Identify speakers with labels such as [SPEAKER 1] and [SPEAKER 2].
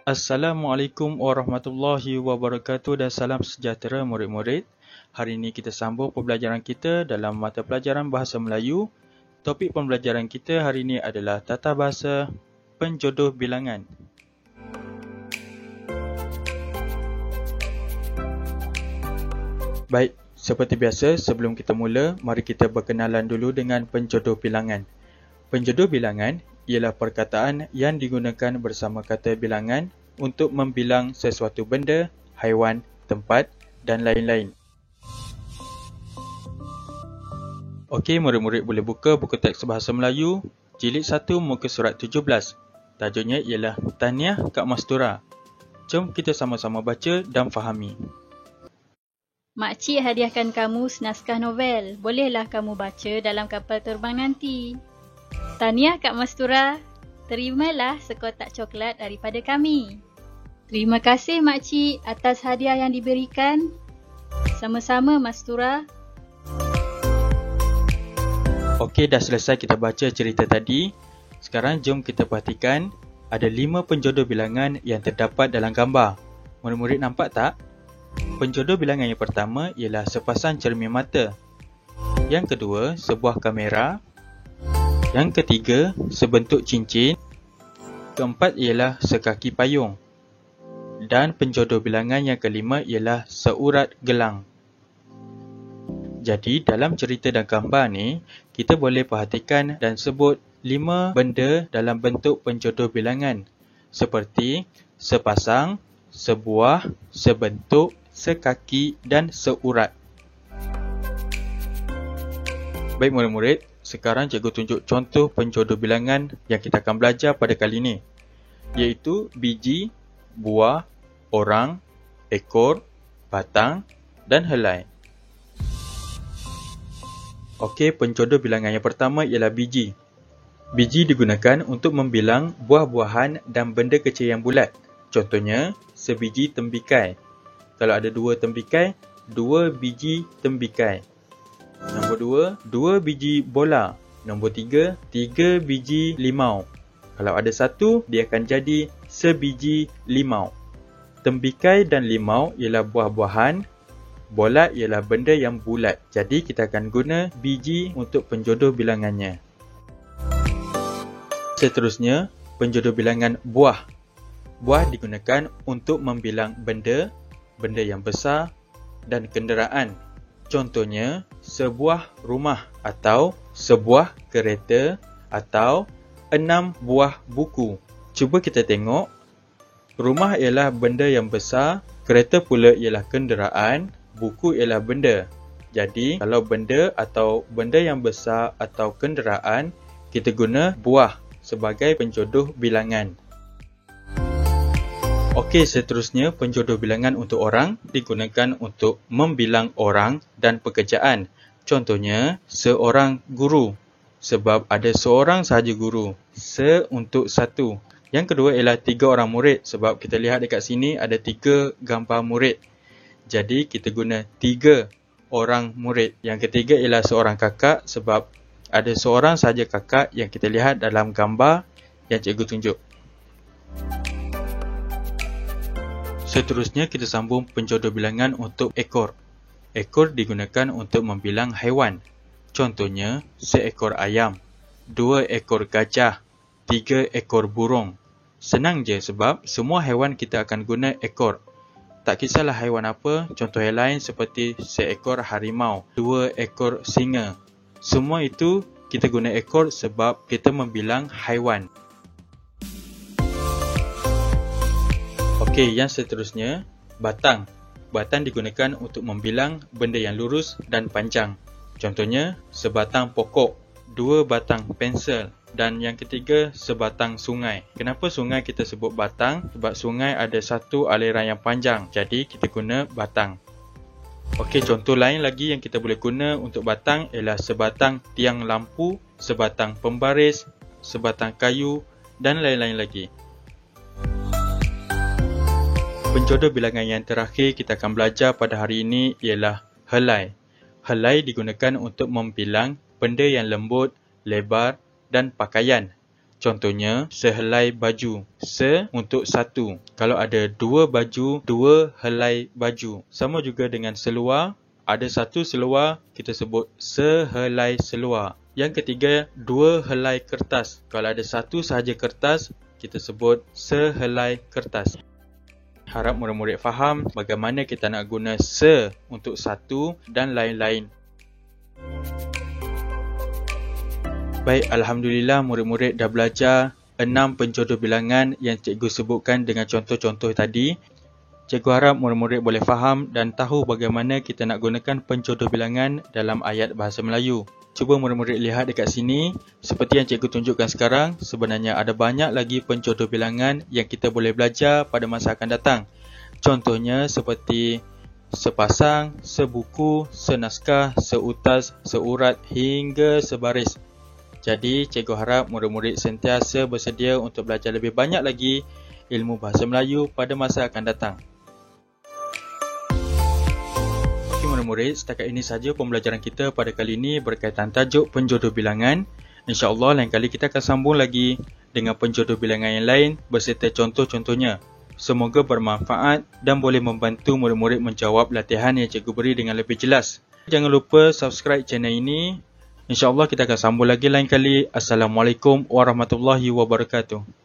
[SPEAKER 1] Assalamualaikum warahmatullahi wabarakatuh dan salam sejahtera murid-murid. Hari ini kita sambung pembelajaran kita dalam mata pelajaran Bahasa Melayu. Topik pembelajaran kita hari ini adalah tata bahasa penjodoh bilangan. Baik, seperti biasa sebelum kita mula, mari kita berkenalan dulu dengan penjodoh bilangan. Penjodoh bilangan ialah perkataan yang digunakan bersama kata bilangan untuk membilang sesuatu benda, haiwan, tempat dan lain-lain. Okey, murid-murid boleh buka buku teks Bahasa Melayu, jilid 1 muka surat 17. Tajuknya ialah Tahniah Kak Mastura. Jom kita sama-sama baca dan fahami.
[SPEAKER 2] Makcik hadiahkan kamu senaskah novel. Bolehlah kamu baca dalam kapal terbang nanti. Tahniah Kak Mastura. Terimalah sekotak coklat daripada kami. Terima kasih makcik atas hadiah yang diberikan. Sama-sama Mastura.
[SPEAKER 1] Okey, dah selesai kita baca cerita tadi. Sekarang jom kita perhatikan ada 5 penjodoh bilangan yang terdapat dalam gambar. Murid-murid nampak tak? Penjodoh bilangan yang pertama ialah sepasang cermin mata. Yang kedua, sebuah kamera. Yang ketiga, sebentuk cincin. Keempat ialah sekaki payung. Dan penjodoh bilangan yang kelima ialah seurat gelang. Jadi, dalam cerita dan gambar ni, kita boleh perhatikan dan sebut 5 benda dalam bentuk penjodoh bilangan. Seperti sepasang, sebuah, sebentuk, sekaki dan seurat. Baik murid-murid, sekarang cikgu tunjuk contoh penjodoh bilangan yang kita akan belajar pada kali ini, iaitu biji, buah, orang, ekor, batang dan helai. Okey, penjodoh bilangan yang pertama ialah biji. Biji digunakan untuk membilang buah-buahan dan benda kecil yang bulat. Contohnya, sebiji tembikai. Kalau ada 2 tembikai, 2 biji tembikai. Nombor 2, 2 biji bola. Nombor 3, 3 biji limau. Kalau ada 1, dia akan jadi sebiji limau. Tembikai dan limau ialah buah-buahan. Bola ialah benda yang bulat. Jadi kita akan guna biji untuk penjodoh bilangannya. Seterusnya, penjodoh bilangan buah. Buah digunakan untuk membilang benda yang besar dan kenderaan. Contohnya, sebuah rumah atau sebuah kereta atau 6 buah buku. Cuba kita tengok. Rumah ialah benda yang besar, kereta pula ialah kenderaan, buku ialah benda. Jadi, kalau benda atau benda yang besar atau kenderaan, kita guna buah sebagai penjodoh bilangan. Okey, seterusnya penjodoh bilangan untuk orang digunakan untuk membilang orang dan pekerjaan. Contohnya, seorang guru. Sebab ada seorang sahaja guru. Se untuk 1. Yang kedua ialah 3 orang murid. Sebab kita lihat dekat sini ada 3 gambar murid. Jadi kita guna 3 orang murid. Yang ketiga ialah seorang kakak. Sebab ada seorang sahaja kakak yang kita lihat dalam gambar yang cikgu tunjuk. Seterusnya kita sambung penjodoh bilangan untuk ekor. Ekor digunakan untuk membilang haiwan. Contohnya, seekor ayam, 2 ekor gajah, 3 ekor burung. Senang je sebab semua haiwan kita akan guna ekor. Tak kisahlah haiwan apa, contoh yang lain seperti seekor harimau, 2 ekor singa. Semua itu kita guna ekor sebab kita membilang haiwan. Okey, yang seterusnya, batang. Batang digunakan untuk membilang benda yang lurus dan panjang. Contohnya, sebatang pokok, 2 batang pensel dan yang ketiga, sebatang sungai. Kenapa sungai kita sebut batang? Sebab sungai ada satu aliran yang panjang. Jadi, kita guna batang. Okey, contoh lain lagi yang kita boleh guna untuk batang ialah sebatang tiang lampu, sebatang pembaris, sebatang kayu dan lain-lain lagi. Penjodoh bilangan yang terakhir kita akan belajar pada hari ini ialah helai. Helai digunakan untuk membilang benda yang lembut, lebar dan pakaian. Contohnya, sehelai baju. Se untuk satu. Kalau ada dua baju, dua helai baju. Sama juga dengan seluar. Ada satu seluar, kita sebut sehelai seluar. Yang ketiga, dua helai kertas. Kalau ada satu sahaja kertas, kita sebut sehelai kertas. Harap murid-murid faham bagaimana kita nak guna se untuk satu dan lain-lain. Baik, Alhamdulillah murid-murid dah belajar 6 penjodoh bilangan yang cikgu sebutkan dengan contoh-contoh tadi. Cikgu harap murid-murid boleh faham dan tahu bagaimana kita nak gunakan penjodoh bilangan dalam ayat bahasa Melayu. Cuba murid-murid lihat dekat sini. Seperti yang cikgu tunjukkan sekarang, sebenarnya ada banyak lagi penjodoh bilangan yang kita boleh belajar pada masa akan datang. Contohnya seperti sepasang, sebuku, senaskah, seutas, seurat hingga sebaris. Jadi, cikgu harap murid-murid sentiasa bersedia untuk belajar lebih banyak lagi ilmu bahasa Melayu pada masa akan datang. Okey murid-murid, setakat ini saja pembelajaran kita pada kali ini berkaitan tajuk penjodoh bilangan. InsyaAllah lain kali kita akan sambung lagi dengan penjodoh bilangan yang lain beserta contoh-contohnya. Semoga bermanfaat dan boleh membantu murid-murid menjawab latihan yang cikgu beri dengan lebih jelas. Jangan lupa subscribe channel ini. InsyaAllah kita akan sambung lagi lain kali. Assalamualaikum warahmatullahi wabarakatuh.